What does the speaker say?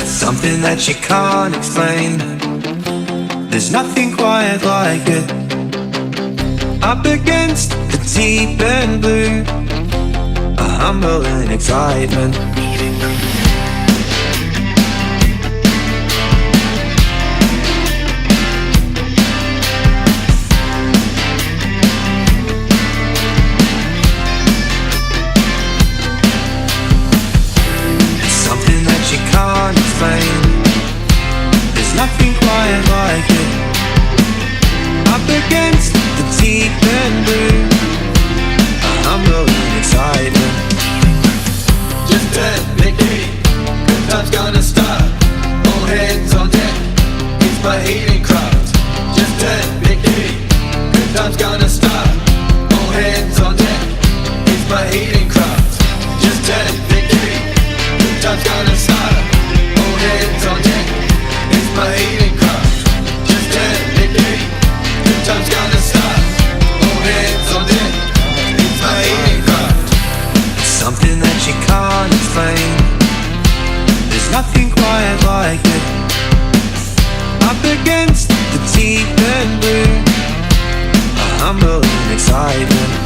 It's something that you can't explain. There's nothing quite like it. Up against the deep and blue, a humbling excitement. You can't explain. There's nothing quite like it. Up against the deep and blue, a humbling excitement. Just turn Mercury, good time's gonna start. All hands on deck, it's my Edencraft. Just turn Mercury, good time's gonna start. All hands on deck, it's my Edencraft. Just turn Mercury, good time's gonna start. All hands on deck, it's my Edencraft. Just turn Mercury, good time's gonna start. All hands on deck, it's my Edencraft. Something that you can't explain. There's nothing quite like it. Up against the deep and blue, a humbling excitement.